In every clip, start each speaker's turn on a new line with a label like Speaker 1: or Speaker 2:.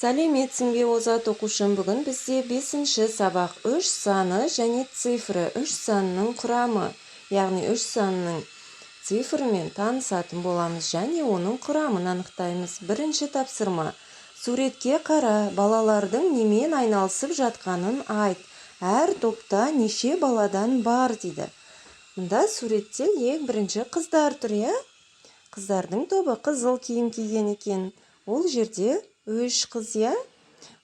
Speaker 1: Сәлеметсің бе озат оқушым, бүгін бізде 5-ші сабақ 3 саны және цифры 3 санының құрамы, яғни 3 санының цифрымен танысатын боламыз және оның құрамын анықтаймыз. Бірінші тапсырма. Суретке қара, балалардың немен айналысып жатқанын айт. Әр топта неше баладан бар дейді. Мұнда суретте ең бірінші қыздар тұр, иә? Қыздардың тобы қызыл киім киген екен. Ол жерде 3 қыз, иә?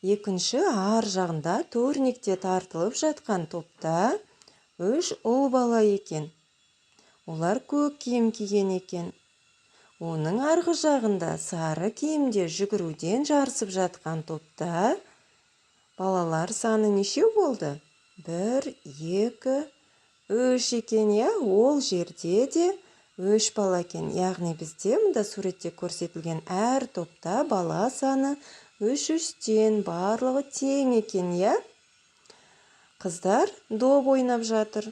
Speaker 1: Екінші ар жағында турникте тартылып жатқан топта 3 ұл бала екен. Олар көк киім киген екен. Оның арғы жағында сары киімде жүгіруден жарысып жатқан топта балалар саны неше болды? 1, 2, 3 екен, иә? Ол жерде де 3 бала екен. Яғни бізде мұнда суретте көрсетілген әр топта бала саны 3-3-тен барлығы тең екен, иә? Қыздар доп ойнап жатыр.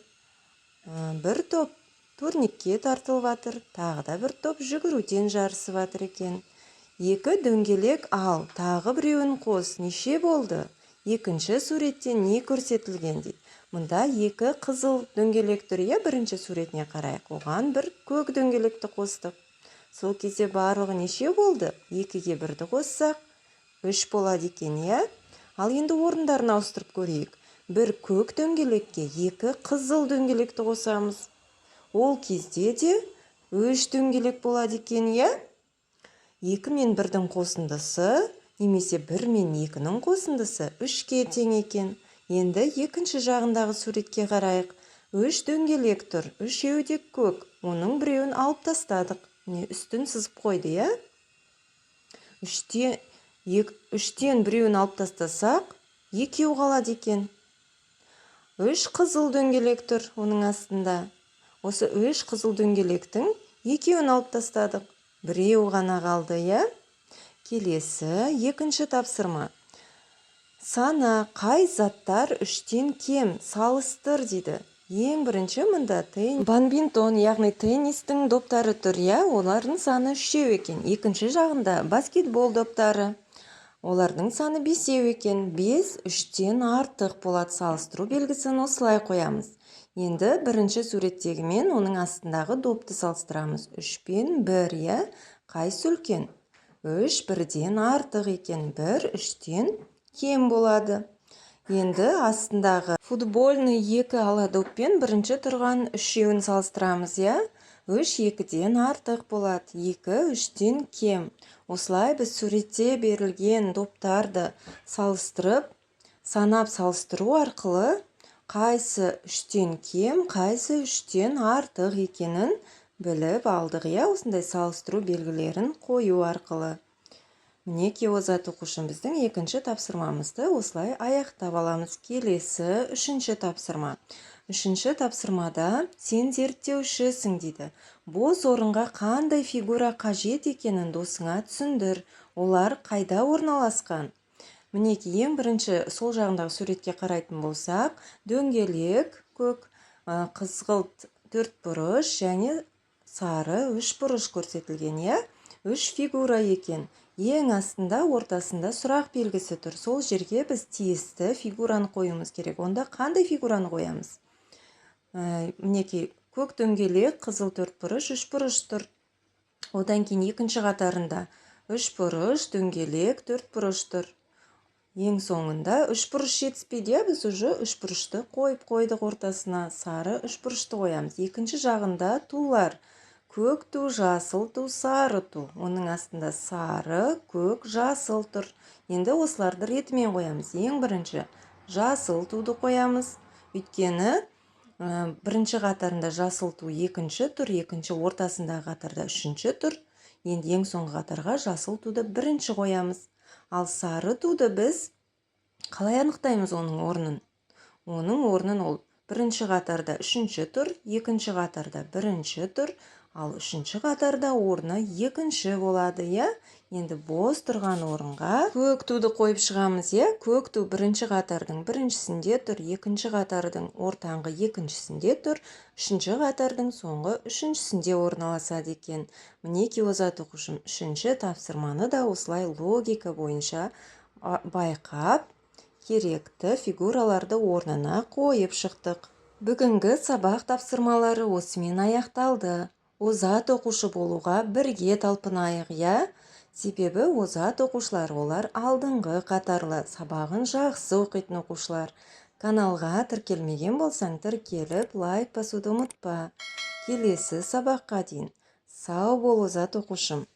Speaker 1: Бір топ турникке тартылып жатыр, тағы да бір топ жүгіруден жарысып жатыр екен. 2 дөңгелек ал, тағы біреуін қос, неше болды? Екінші суретте не көрсетілген дейді. Мұнда 2 қызыл дөңгелек тұр, иә? Бірінші суретіне қарайық. Оған бір көк дөңгелекті қостық. Сол кезде барлығы неше болды? 2-ге 1-ді қоссақ 3 болады екен, иә? Ал енді орындарын ауыстырып көрейік. Бір көк дөңгелекке 2 қызыл дөңгелекті қосамыз. Ол кезде де 3 дөңгелек болады екен, иә? 2 мен 1-дің қосындысы, немесе 1 мен 2-ның қосындысы 3-ке тең екен. Енді екінші жағындағы суретке қарайық. 3 дөңгелек тұр, 3-еуі де көк. Оның біреуін алып тастадық. Үстін сызып қойды, иә? 3-тен біреуін алып тастасақ, 2 қалады екен. 3 қызыл дөңгелек тұр оның астында. Осы 3 қызыл дөңгелектің 2-ін алып тастадық. 1 ғана қалды, иә? Келесі екінші тапсырма. Сана, қай заттар 3-тен кем, салыстыр дейді. Ең бірінші мұнда бадминтон, яғни теннистің доптары тұр, иә? Олардың саны 3 екен. Екінші жағында баскетбол доптары. Олардың саны 5 екен. 5 3-тен артық болады. Салыстыру белгісін осылай қоямыз. Енді бірінші суреттегімен оның астындағы допты салыстырамыз. 3 пен 1, иә? Қайсы үлкен? 3 1-ден артық екен. 1 3-тен кем болады. Енді астындағы футбольный 2 ала доппен бірінші тұрған 3-еуін салыстырамыз, иә? 3 2-ден артық болады. 2 3-тен кем. Осылай біз суретте берілген доптарды салыстырып, санап салыстыру арқылы қайсы 3-тен кем, қайсы 3-тен артық екенін біліп алдық, иә? Осындай салыстыру белгілерін қою арқылы. Мінеки озат оқушым, біздің екінші тапсырмамызды осылай аяқтап аламыз. Келесі үшінші тапсырма. Үшінші тапсырмада сен зерттеушісің дейді. Бос орынға қандай фигура қажет екенін досыңа түсіндір. Олар қайда орналасқан? Мінеки ең бірінші сол жағындағы суретке қарайтын болсақ, дөңгелек, көк, қызғылт 4 бұрыш және сары 3 бұрыш көрсетілген, иә? 3 фигура екен. Ең астында ортасында сұрақ белгісі тұр. Сол жерге біз тиісті фигураны қоюымыз керек. Онда қандай фигураны қоямыз? Мінеки көк дөңгелек, қызыл 4 бұрыш, 3 бұрыш тұр. Одан кейін екінші қатарында 3 бұрыш, дөңгелек, 4 бұрыш тұр. Ең соңында 3 бұрыш жетіспейді, біз уже 3 бұрышты қойып қойдық ортасына. Сары 3 бұрышты қоямыз. Екінші жағында тулар. Көк ту, жасыл ту, сары ту. Оның астында сары, көк, жасыл тұр. Енді осыларды ретімен қоямыз. Ең бірінші жасыл туды қоямыз. Өйткені бірінші қатарында жасыл ту екінші тұр, екінші ортасындағы қатарда үшінші тұр. Енді ең соңғы қатарға жасыл туды бірінші қоямыз. Ал сары туды біз қалай анықтаймыз оның орнын? Оның орнын ол бірінші қатарда үшінші тұр, екінші қатарда бірінші тұр, ал үшінші қатарда орны екінші болады, иә? Енді бос тұрған орынға көк туды қойып шығамыз, иә? Көк ту бірінші қатардың біріншісінде тұр, екінші қатардың ортаңғы екіншісінде тұр, үшінші қатардың соңғы үшіншісінде орналасады екен. Мінеки озат оқушым, үшінші тапсырманы да осылай логика бойынша байқап, керекті фигураларды орнына қойып шықтық. Бүгінгі сабақ тапсырмалары осымен аяқталды. Озат оқушы болуға бірге талпынайық, я? Себебі озат оқушылар олар алдыңғы қатарлы, сабағын жақсы оқитын оқушылар. Каналға тіркелмеген болсаң, тіркеліп, лайк басуды ұмытпа. Келесі сабаққа дейін сау бол озат оқушым.